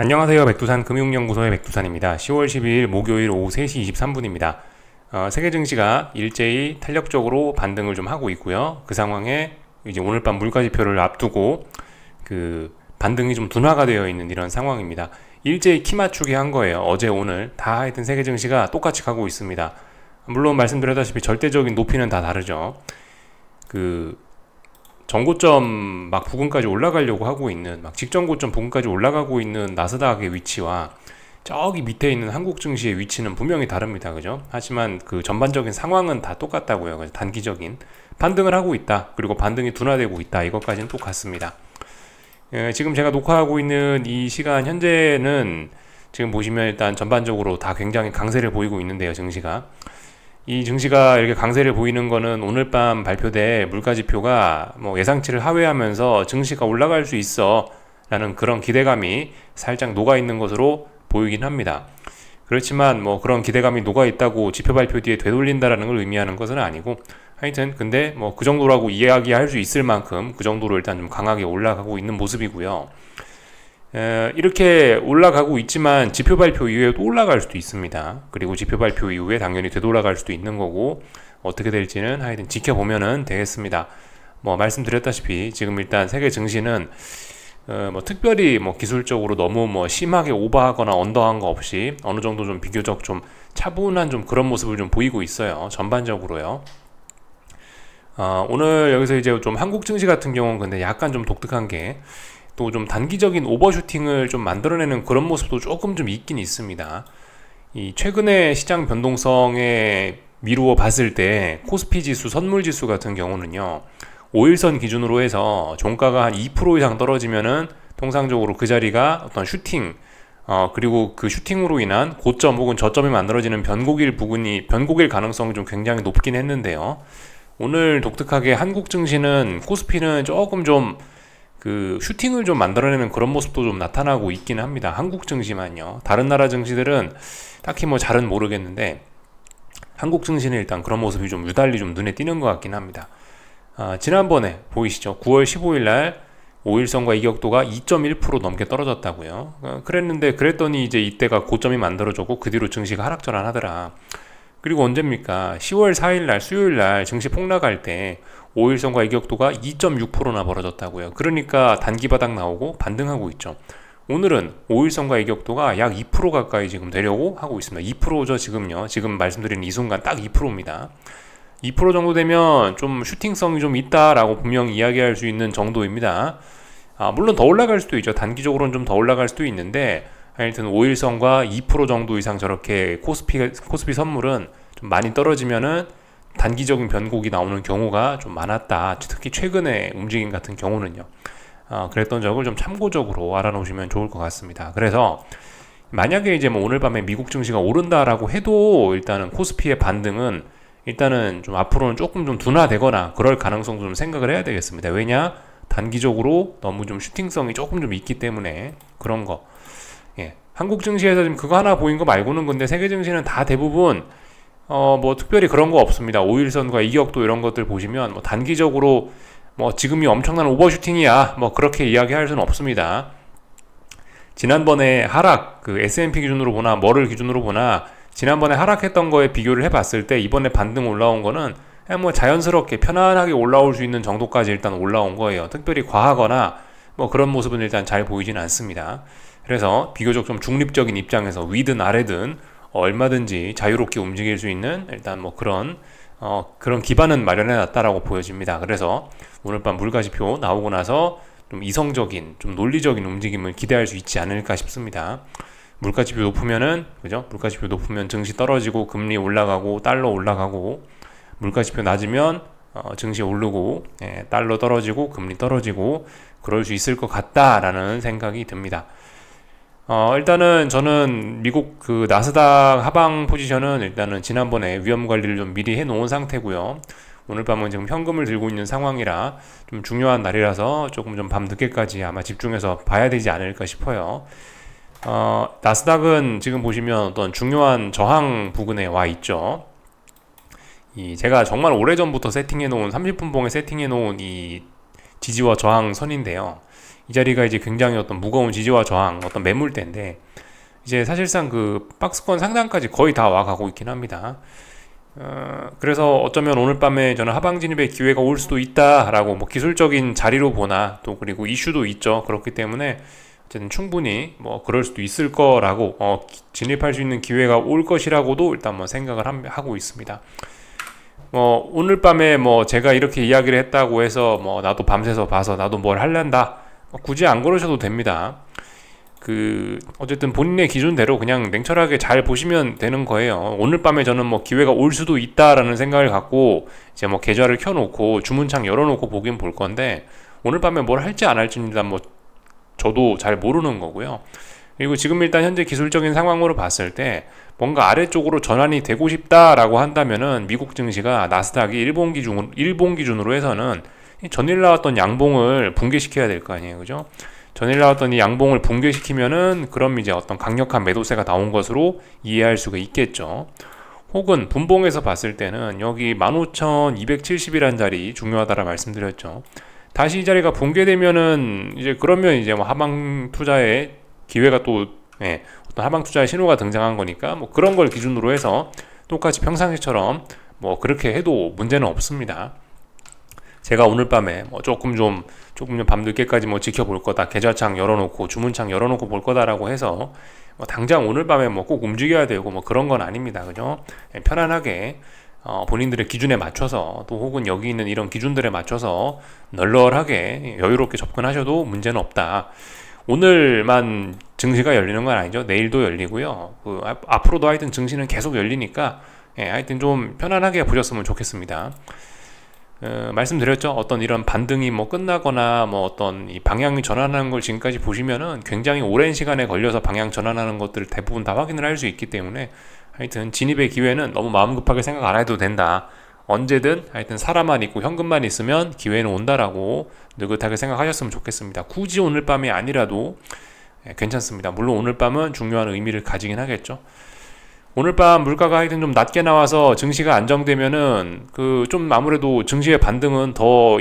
안녕하세요. 백두산 금융연구소의 백두산입니다. 10월 12일 목요일 오후 3시 23분입니다. 세계 증시가 일제히 탄력적으로 반등을 좀 하고 있고요. 그 상황에 이제 오늘 밤 물가지표를 앞두고 그 반등이 좀 둔화가 되어 있는 이런 상황입니다. 일제히 키 맞추기 한 거예요. 어제 오늘 다 하여튼 세계 증시가 똑같이 가고 있습니다. 물론 말씀드렸다시피 절대적인 높이는 다 다르죠. 그 전고점 막 부근까지 올라가려고 하고 있는, 막 직전 고점 부근까지 올라가고 있는 나스닥의 위치와 저기 밑에 있는 한국 증시의 위치는 분명히 다릅니다. 그죠? 하지만 그 전반적인 상황은 다 똑같다고요. 그래서 단기적인 반등을 하고 있다. 그리고 반등이 둔화되고 있다. 이것까지는 똑같습니다. 지금 제가 녹화하고 있는 이 시간 현재는 지금 보시면 일단 전반적으로 다 굉장히 강세를 보이고 있는데요. 증시가. 이 증시가 이렇게 강세를 보이는 거는 오늘 밤 발표될 물가지표가 뭐 예상치를 하회하면서 증시가 올라갈 수 있어 라는 그런 기대감이 살짝 녹아 있는 것으로 보이긴 합니다. 그렇지만 뭐 그런 기대감이 녹아 있다고 지표 발표 뒤에 되돌린다라는 걸 의미하는 것은 아니고, 하여튼 근데 뭐 그 정도라고 이야기할 수 있을 만큼 그 정도로 일단 좀 강하게 올라가고 있는 모습이고요. 이렇게 올라가고 있지만 지표 발표 이후에 또 올라갈 수도 있습니다. 그리고 지표 발표 이후에 당연히 되돌아갈 수도 있는 거고, 어떻게 될지는 하여튼 지켜보면 되겠습니다. 뭐 말씀드렸다시피 지금 일단 세계 증시는 뭐 특별히 뭐 기술적으로 너무 뭐 심하게 오버하거나 언더한 거 없이 어느 정도 좀 비교적 좀 차분한 좀 그런 모습을 좀 보이고 있어요. 전반적으로요. 오늘 여기서 이제 좀 한국 증시 같은 경우는 근데 약간 좀 독특한 게, 또 좀 단기적인 오버슈팅을 좀 만들어내는 그런 모습도 조금 좀 있긴 있습니다. 이 최근에 시장 변동성에 미루어 봤을 때 코스피 지수, 선물 지수 같은 경우는요, 5일선 기준으로 해서 종가가 한 2% 이상 떨어지면은 통상적으로 그 자리가 어떤 슈팅, 그리고 그 슈팅으로 인한 고점 혹은 저점이 만들어지는 변곡일 가능성이 좀 굉장히 높긴 했는데요. 오늘 독특하게 한국 증시는, 코스피는 조금 좀 그 슈팅을 좀 만들어내는 그런 모습도 좀 나타나고 있긴 합니다. 한국 증시만요. 다른 나라 증시들은 딱히 뭐 잘은 모르겠는데, 한국 증시는 일단 그런 모습이 좀 유달리 좀 눈에 띄는 것 같긴 합니다. 지난번에 보이시죠? 9월 15일 날 5일선과 이격도가 2.1% 넘게 떨어졌다고요. 그랬더니 이제 이때가 고점이 만들어졌고 그 뒤로 증시가 하락전환하더라. 그리고 언제입니까? 10월 4일 날 수요일 날 증시 폭락할 때 5일선과 이격도가 2.6%나 벌어졌다고요. 그러니까 단기 바닥 나오고 반등하고 있죠. 오늘은 5일선과 이격도가 약 2% 가까이 지금 되려고 하고 있습니다. 2%죠 지금요. 지금 말씀드리는 이 순간 딱 2%입니다. 2% 정도 되면 좀 슈팅성이 좀 있다라고 분명히 이야기할 수 있는 정도입니다. 물론 더 올라갈 수도 있죠. 단기적으로는 좀 더 올라갈 수도 있는데, 하여튼 5일선과 2% 정도 이상 저렇게 코스피 선물은 좀 많이 떨어지면은 단기적인 변곡이 나오는 경우가 좀 많았다. 특히 최근에 움직임 같은 경우는요. 그랬던 적을 좀 참고적으로 알아놓으시면 좋을 것 같습니다. 그래서 만약에 이제 뭐 오늘 밤에 미국 증시가 오른다라고 해도 일단은 코스피의 반등은 일단은 좀 앞으로는 조금 좀 둔화되거나 그럴 가능성도 좀 생각을 해야 되겠습니다. 왜냐? 단기적으로 너무 좀 슈팅성이 조금 좀 있기 때문에 그런 거. 예. 한국 증시에서 지금 그거 하나 보인 거 말고는 근데 세계 증시는 다 대부분 뭐 특별히 그런 거 없습니다. 5일선과 이격도 이런 것들 보시면 뭐 단기적으로 뭐 지금이 엄청난 오버슈팅이야 뭐 그렇게 이야기할 수는 없습니다. 지난번에 하락, 그 S&P 기준으로 보나 뭐를 기준으로 보나 지난번에 하락했던 거에 비교를 해봤을 때 이번에 반등 올라온 거는 그냥 뭐 자연스럽게 편안하게 올라올 수 있는 정도까지 일단 올라온 거예요. 특별히 과하거나 뭐 그런 모습은 일단 잘 보이지는 않습니다. 그래서 비교적 좀 중립적인 입장에서 위든 아래든 얼마든지 자유롭게 움직일 수 있는 일단 뭐 그런 기반은 마련해 놨다라고 보여집니다. 그래서 오늘 밤 물가지표 나오고 나서 좀 이성적인, 좀 논리적인 움직임을 기대할 수 있지 않을까 싶습니다. 물가지표 높으면은, 그죠? 물가지표 높으면 증시 떨어지고 금리 올라가고 달러 올라가고, 물가지표 낮으면 증시 오르고 달러 떨어지고 금리 떨어지고 그럴 수 있을 것 같다라는 생각이 듭니다. 일단은 저는 미국 그 나스닥 하방 포지션은 일단은 지난번에 위험 관리를 좀 미리 해 놓은 상태고요. 오늘 밤은 지금 현금을 들고 있는 상황이라 좀 중요한 날이라서 조금 좀 밤 늦게까지 아마 집중해서 봐야 되지 않을까 싶어요. 나스닥은 지금 보시면 어떤 중요한 저항 부근에 와 있죠. 제가 정말 오래전부터 세팅해 놓은 30분봉에 세팅해 놓은 이 지지와 저항 선인데요. 이 자리가 이제 굉장히 어떤 무거운 지지와 저항, 어떤 매물대인데 이제 사실상 그 박스권 상단까지 거의 다 와가고 있긴 합니다. 그래서 어쩌면 오늘 밤에 저는 하방 진입의 기회가 올 수도 있다라고 뭐 기술적인 자리로 보나 또 그리고 이슈도 있죠. 그렇기 때문에 어쨌든 충분히 뭐 그럴 수도 있을 거라고 진입할 수 있는 기회가 올 것이라고도 일단 뭐 생각을 하고 있습니다. 오늘 밤에 뭐 제가 이렇게 이야기를 했다고 해서 뭐 나도 밤새서 봐서 나도 뭘 할란다 굳이 안 그러셔도 됩니다. 어쨌든 본인의 기준대로 그냥 냉철하게 잘 보시면 되는 거예요. 오늘 밤에 저는 뭐 기회가 올 수도 있다라는 생각을 갖고 이제 뭐 계좌를 켜놓고 주문창 열어놓고 보긴 볼 건데 오늘 밤에 뭘 할지 안 할지는 일단 뭐 저도 잘 모르는 거고요. 그리고 지금 일단 현재 기술적인 상황으로 봤을 때 뭔가 아래쪽으로 전환이 되고 싶다라고 한다면은 미국 증시가 나스닥이 일본 기준으로 해서는 전일 나왔던 양봉을 붕괴시켜야 될 거 아니에요, 그죠? 전일 나왔던 이 양봉을 붕괴시키면은 그럼 이제 어떤 강력한 매도세가 나온 것으로 이해할 수가 있겠죠. 혹은 분봉에서 봤을 때는 여기 15,270이라는 자리 중요하다라 말씀드렸죠. 다시 이 자리가 붕괴되면은 이제 그러면 이제 뭐 하방 투자의 기회가 또 어떤 하방 투자의 신호가 등장한 거니까 뭐 그런 걸 기준으로 해서 똑같이 평상시처럼 뭐 그렇게 해도 문제는 없습니다. 제가 오늘 밤에 뭐 조금 좀 밤늦게까지 뭐 지켜볼 거다, 계좌창 열어놓고 주문창 열어놓고 볼 거다라고 해서 뭐 당장 오늘 밤에 뭐 꼭 움직여야 되고 뭐 그런 건 아닙니다, 그죠? 편안하게 본인들의 기준에 맞춰서 또 혹은 여기 있는 이런 기준들에 맞춰서 널널하게 여유롭게 접근하셔도 문제는 없다. 오늘만 증시가 열리는 건 아니죠. 내일도 열리고요. 앞으로도 하여튼 증시는 계속 열리니까 하여튼 좀 편안하게 보셨으면 좋겠습니다. 말씀드렸죠. 어떤 이런 반등이 뭐 끝나거나 뭐 어떤 이 방향이 전환하는 걸 지금까지 보시면은 굉장히 오랜 시간에 걸려서 방향 전환하는 것들을 대부분 다 확인을 할 수 있기 때문에 하여튼 진입의 기회는 너무 마음 급하게 생각 안 해도 된다. 언제든 하여튼 사람만 있고 현금만 있으면 기회는 온다라고 느긋하게 생각하셨으면 좋겠습니다. 굳이 오늘 밤이 아니라도 괜찮습니다. 물론 오늘 밤은 중요한 의미를 가지긴 하겠죠. 오늘 밤 물가가 하여튼 좀 낮게 나와서 증시가 안정되면은 좀 아무래도 증시의 반등은 더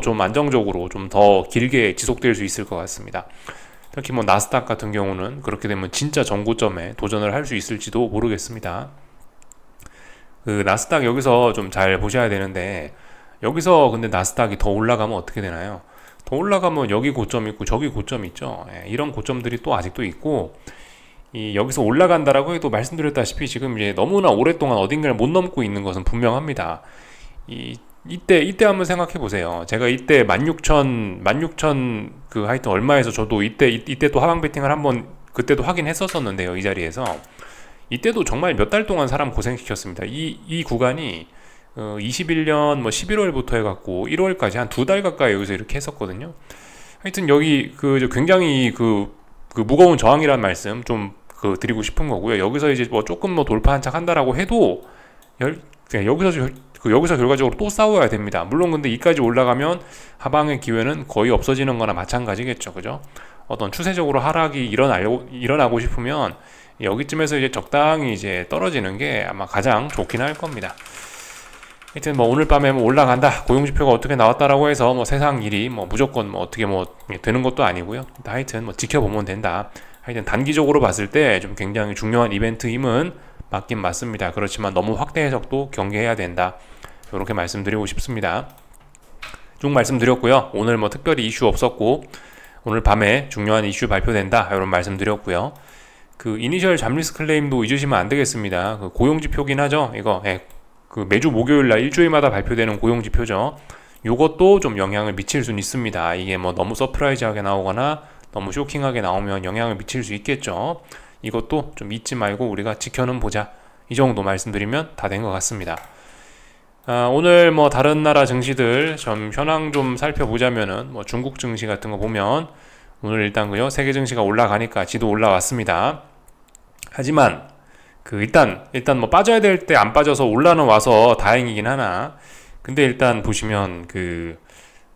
좀 안정적으로 좀 더 길게 지속될 수 있을 것 같습니다. 특히 뭐 나스닥 같은 경우는 그렇게 되면 진짜 전고점에 도전을 할 수 있을지도 모르겠습니다. 나스닥 여기서 좀 잘 보셔야 되는데 여기서 근데 나스닥이 더 올라가면 어떻게 되나요? 더 올라가면 여기 고점 있고 저기 고점 있죠. 이런 고점들이 또 아직도 있고 여기서 올라간다라고 해도 말씀드렸다시피 지금 이제 너무나 오랫동안 어딘가를 못 넘고 있는 것은 분명합니다. 이때 한번 생각해 보세요. 제가 이때 16,000 하여튼 얼마에서 저도 이때 또 하방 베팅을 한번 그때도 확인했었었는데요. 이 자리에서 이때도 정말 몇 달 동안 사람 고생시켰습니다. 이 구간이 21년 뭐 11월부터 해갖고 1월까지 한 2달 가까이 여기서 이렇게 했었거든요. 하여튼 여기 굉장히 무거운 저항이란 말씀 좀 드리고 싶은 거고요. 여기서 이제 뭐 조금 뭐 돌파 한착 한다라고 해도 여기서 결과적으로 또 싸워야 됩니다. 물론 근데 이까지 올라가면 하방의 기회는 거의 없어지는 거나 마찬가지겠죠. 그죠? 어떤 추세적으로 하락이 일어나고 싶으면 여기쯤에서 이제 적당히 이제 떨어지는 게 아마 가장 좋긴 할 겁니다. 하여튼 뭐 오늘 밤에 뭐 올라간다, 고용지표가 어떻게 나왔다라고 해서 뭐 세상 일이 뭐 무조건 뭐 어떻게 뭐 되는 것도 아니고요. 하여튼 뭐 지켜보면 된다. 하여튼 단기적으로 봤을 때 좀 굉장히 중요한 이벤트임은 맞긴 맞습니다. 그렇지만 너무 확대 해석도 경계해야 된다. 이렇게 말씀드리고 싶습니다. 쭉 말씀드렸고요. 오늘 뭐 특별히 이슈 없었고 오늘 밤에 중요한 이슈 발표된다. 이런 말씀드렸고요. 이니셜 잠리스 클레임도 잊으시면 안 되겠습니다. 고용지표긴 하죠. 이거 매주 목요일날 일주일마다 발표되는 고용지표죠. 요것도 좀 영향을 미칠 수는 있습니다. 이게 뭐 너무 서프라이즈하게 나오거나 너무 쇼킹하게 나오면 영향을 미칠 수 있겠죠. 이것도 좀 잊지 말고 우리가 지켜는 보자. 이 정도 말씀드리면 다 된 것 같습니다. 오늘 뭐 다른 나라 증시들 좀 현황 좀 살펴보자면은 뭐 중국 증시 같은 거 보면 오늘 일단 세계 증시가 올라가니까 지도 올라왔습니다. 하지만 일단 뭐 빠져야 될 때 안 빠져서 올라는 와서 다행이긴 하나 근데 일단 보시면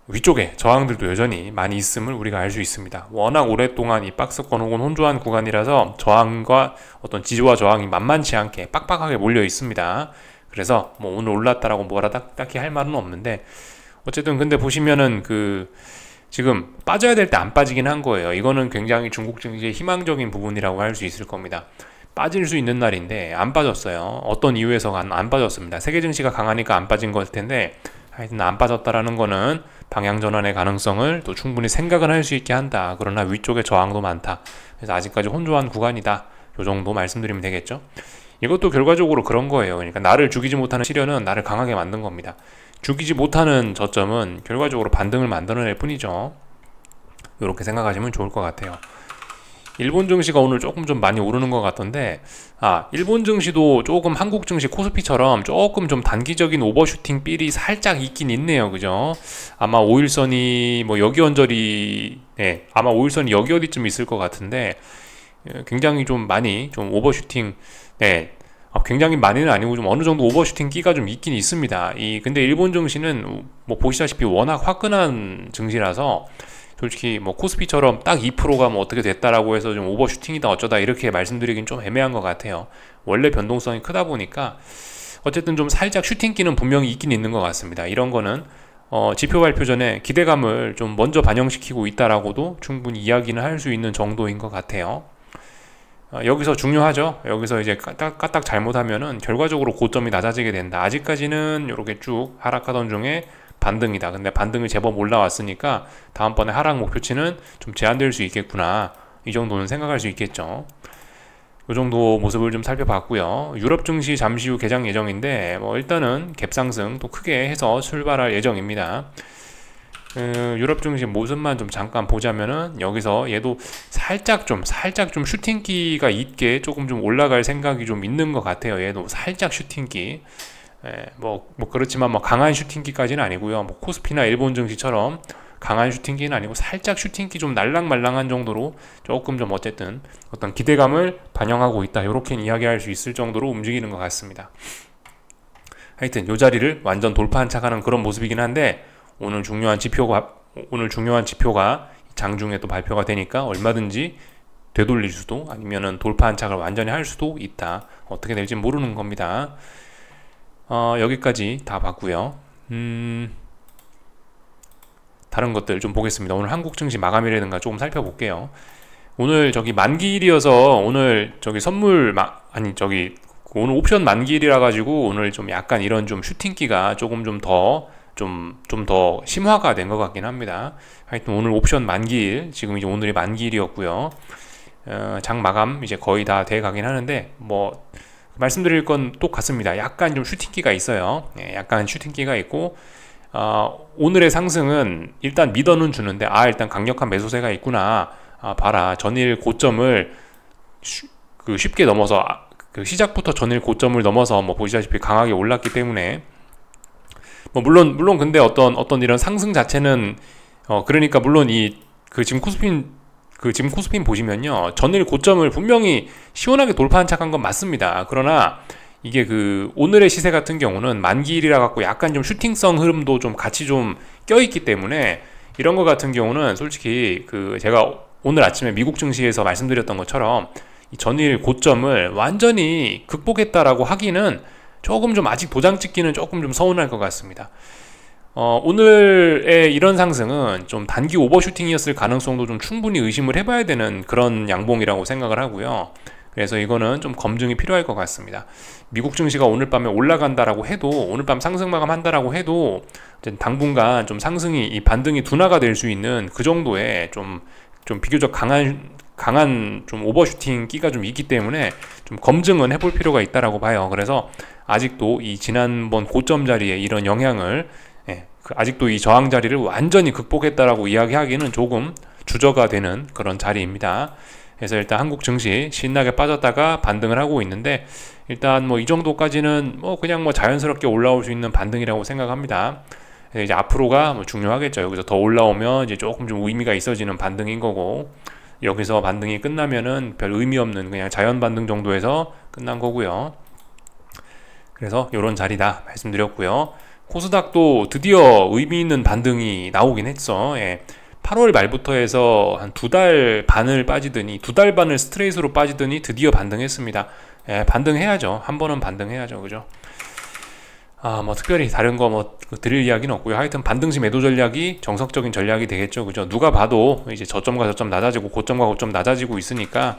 위쪽에 저항들도 여전히 많이 있음을 우리가 알 수 있습니다. 워낙 오랫동안 이 박스권 혹은 혼조한 구간이라서 저항과 어떤 지지와 저항이 만만치 않게 빡빡하게 몰려 있습니다. 그래서 뭐 오늘 올랐다라고 뭐라 딱히 할 말은 없는데 어쨌든 근데 보시면은 지금 빠져야 될 때 안 빠지긴 한 거예요. 이거는 굉장히 중국 증시의 희망적인 부분이라고 할 수 있을 겁니다. 빠질 수 있는 날인데 안 빠졌어요. 어떤 이유에서 안 빠졌습니다. 세계 증시가 강하니까 안 빠진 걸 텐데, 하여튼 안 빠졌다라는 거는 방향 전환의 가능성을 또 충분히 생각을 할 수 있게 한다. 그러나 위쪽에 저항도 많다. 그래서 아직까지 혼조한 구간이다. 요 정도 말씀드리면 되겠죠. 이것도 결과적으로 그런 거예요. 그러니까 나를 죽이지 못하는 시련은 나를 강하게 만든 겁니다. 죽이지 못하는 저점은 결과적으로 반등을 만들어낼 뿐이죠. 이렇게 생각하시면 좋을 것 같아요. 일본 증시가 오늘 조금 좀 많이 오르는 것 같던데, 일본 증시도 조금 한국 증시 코스피처럼 조금 좀 단기적인 오버슈팅 빌이 살짝 있긴 있네요. 그죠? 아마 5일선이 뭐 여기 언저리, 아마 5일선이 여기 어디쯤 있을 것 같은데, 굉장히 좀 많이 좀 오버슈팅, 굉장히 많이는 아니고 좀 어느 정도 오버슈팅 끼가 좀 있긴 있습니다. 근데 일본 증시는 뭐 보시다시피 워낙 화끈한 증시라서 솔직히 뭐 코스피처럼 딱 2%가 뭐 어떻게 됐다라고 해서 좀 오버슈팅이다 어쩌다 이렇게 말씀드리긴 좀 애매한 것 같아요. 원래 변동성이 크다 보니까 어쨌든 좀 살짝 슈팅기는 분명히 있긴 있는 것 같습니다. 이런 거는 지표 발표 전에 기대감을 좀 먼저 반영시키고 있다라고도 충분히 이야기는 할 수 있는 정도인 것 같아요. 여기서 중요하죠. 여기서 이제 까딱 잘못하면은 결과적으로 고점이 낮아지게 된다. 아직까지는 이렇게 쭉 하락하던 중에 반등이다. 근데 반등을 제법 올라왔으니까 다음번에 하락 목표치는 좀 제한될 수 있겠구나. 이 정도는 생각할 수 있겠죠. 이 정도 모습을 좀 살펴봤고요. 유럽 증시 잠시 후 개장 예정인데 뭐 일단은 갭상승 또 크게 해서 출발할 예정입니다. 유럽 증시 모습만 좀 잠깐 보자면은 여기서 얘도 살짝 좀 슈팅기가 있게 조금 좀 올라갈 생각이 좀 있는 것 같아요. 얘도 살짝 슈팅기. 뭐 그렇지만 뭐 강한 슈팅기까지는 아니고요. 뭐 코스피나 일본 증시처럼 강한 슈팅기는 아니고 살짝 슈팅기 좀 날랑말랑한 정도로 조금 좀 어쨌든 어떤 기대감을 반영하고 있다. 이렇게 이야기할 수 있을 정도로 움직이는 것 같습니다. 하여튼 이 자리를 완전 돌파한 척하는 그런 모습이긴 한데 오늘 중요한 지표가 장중에 또 발표가 되니까 얼마든지 되돌릴 수도 아니면은 돌파한 척을 완전히 할 수도 있다. 어떻게 될지 모르는 겁니다. 여기까지 다 봤고요. 다른 것들 좀 보겠습니다. 오늘 한국 증시 마감이라든가 조금 살펴볼게요. 오늘 저기 만기일이어서 오늘 저기 오늘 옵션 만기일이라 가지고 오늘 좀 약간 이런 좀 슈팅기가 조금 좀 더 심화가 된 것 같긴 합니다. 하여튼 오늘 옵션 만기일, 지금 이제 오늘이 만기일이었고요. 장 마감 이제 거의 다 돼 가긴 하는데 뭐 말씀드릴 건 똑같습니다. 약간 좀 슈팅기가 있어요. 약간 슈팅기가 있고 오늘의 상승은 일단 믿어는 주는데 일단 강력한 매수세가 있구나. 봐라, 전일 고점을 쉽게 넘어서 시작부터 전일 고점을 넘어서 뭐 보시다시피 강하게 올랐기 때문에 뭐 물론 근데 어떤 이런 상승 자체는 그러니까 물론 지금 코스핀 보시면요, 전일 고점을 분명히 시원하게 돌파한 척한 건 맞습니다. 그러나 이게 오늘의 시세 같은 경우는 만기일이라 갖고 약간 좀 슈팅성 흐름도 좀 같이 좀 껴있기 때문에 이런 거 같은 경우는 솔직히 제가 오늘 아침에 미국 증시에서 말씀드렸던 것처럼 이 전일 고점을 완전히 극복했다라고 하기는 조금 좀 아직 도장 찍기는 조금 좀 서운할 것 같습니다. 오늘의 이런 상승은 좀 단기 오버슈팅이었을 가능성도 좀 충분히 의심을 해봐야 되는 그런 양봉이라고 생각을 하고요. 그래서 이거는 좀 검증이 필요할 것 같습니다. 미국 증시가 오늘 밤에 올라간다라고 해도, 오늘 밤 상승 마감한다라고 해도 당분간 좀 상승이 이 반등이 둔화가 될 수 있는 그 정도의 좀 비교적 강한 좀 오버슈팅 끼가 좀 있기 때문에 좀 검증은 해볼 필요가 있다라고 봐요. 그래서 아직도 이 지난번 고점 자리에 이런 영향을 아직도 이 저항 자리를 완전히 극복했다라고 이야기하기는 조금 주저가 되는 그런 자리입니다. 그래서 일단 한국 증시 신나게 빠졌다가 반등을 하고 있는데 일단 뭐 이 정도까지는 뭐 그냥 뭐 자연스럽게 올라올 수 있는 반등이라고 생각합니다. 이제 앞으로가 뭐 중요하겠죠. 여기서 더 올라오면 이제 조금 좀 의미가 있어지는 반등인 거고, 여기서 반등이 끝나면은 별 의미 없는 그냥 자연 반등 정도에서 끝난 거고요. 그래서 이런 자리다 말씀드렸고요. 코스닥도 드디어 의미 있는 반등이 나오긴 했어. 8월 말부터 해서 한 2달 반을 빠지더니 2달 반을 스트레이트로 빠지더니 드디어 반등했습니다. 반등해야죠. 한 번은 반등해야죠. 그죠? 뭐 특별히 다른 거 뭐 드릴 이야기는 없고요. 하여튼 반등시 매도 전략이 정석적인 전략이 되겠죠. 그죠? 누가 봐도 이제 저점과 저점 낮아지고 고점과 고점 낮아지고 있으니까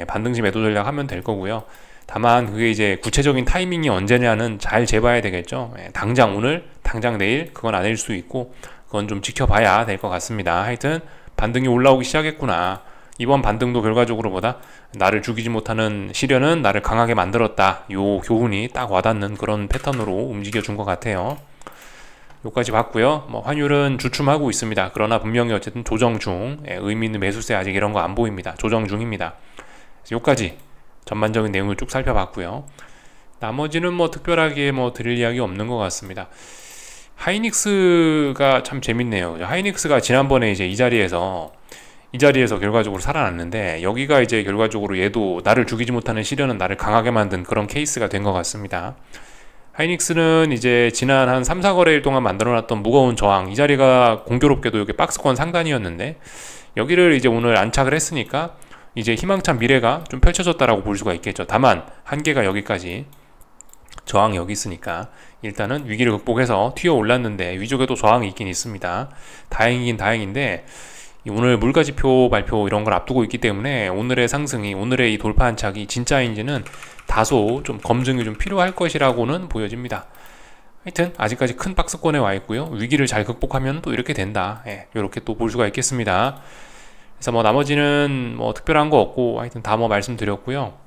반등시 매도 전략 하면 될 거고요. 다만 그게 이제 구체적인 타이밍이 언제냐는 잘 재봐야 되겠죠. 당장 오늘, 당장 내일 그건 아닐 수 있고 그건 좀 지켜봐야 될 것 같습니다. 하여튼 반등이 올라오기 시작했구나. 이번 반등도 결과적으로 보다 나를 죽이지 못하는 시련은 나를 강하게 만들었다. 요 교훈이 딱 와닿는 그런 패턴으로 움직여 준 것 같아요. 요까지 봤고요. 뭐 환율은 주춤하고 있습니다. 그러나 분명히 어쨌든 조정 중, 의미 있는 매수세 아직 이런 거 안 보입니다. 조정 중입니다. 요까지 전반적인 내용을 쭉 살펴봤고요. 나머지는 뭐 특별하게 뭐 드릴 이야기 없는 것 같습니다. 하이닉스가 참 재밌네요. 하이닉스가 지난번에 이제 이 자리에서 결과적으로 살아났는데, 여기가 이제 결과적으로 얘도 나를 죽이지 못하는 시련은 나를 강하게 만든 그런 케이스가 된 것 같습니다. 하이닉스는 이제 지난 한 3, 4거래일 동안 만들어놨던 무거운 저항, 이 자리가 공교롭게도 여기 박스권 상단이었는데 여기를 이제 오늘 안착을 했으니까 이제 희망찬 미래가 좀 펼쳐졌다라고 볼 수가 있겠죠. 다만 한계가 여기까지, 저항이 여기 있으니까 일단은 위기를 극복해서 튀어 올랐는데 위쪽에도 저항이 있긴 있습니다. 다행이긴 다행인데 오늘 물가지표 발표 이런 걸 앞두고 있기 때문에 오늘의 상승이, 오늘의 이 돌파 안착이 진짜인지는 다소 좀 검증이 좀 필요할 것이라고는 보여집니다. 하여튼 아직까지 큰 박스권에 와 있고요. 위기를 잘 극복하면 또 이렇게 된다. 이렇게 또 볼 수가 있겠습니다. 그래서 뭐 나머지는 뭐 특별한 거 없고 하여튼 다 뭐 말씀드렸고요.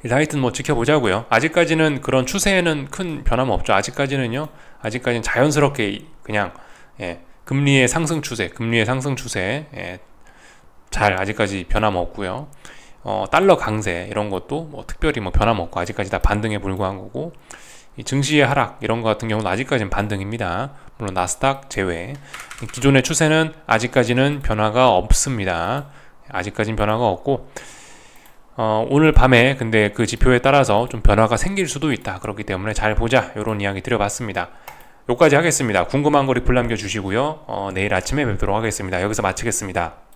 하여튼 뭐 지켜보자고요. 아직까지는 그런 추세에는 큰 변함 없죠. 아직까지는 자연스럽게 그냥 금리의 상승 추세, 잘 아직까지 변함 없고요. 달러 강세 이런 것도 뭐 특별히 뭐 변함 없고 아직까지 다 반등에 불과한 거고, 이 증시의 하락 이런 거 같은 경우는 아직까지는 반등입니다. 물론 나스닥 제외. 기존의 추세는 아직까지는 변화가 없습니다. 아직까지는 변화가 없고, 오늘 밤에 근데 그 지표에 따라서 좀 변화가 생길 수도 있다. 그렇기 때문에 잘 보자, 이런 이야기 드려봤습니다. 여기까지 하겠습니다. 궁금한 거 리플 남겨주시고요. 내일 아침에 뵙도록 하겠습니다. 여기서 마치겠습니다.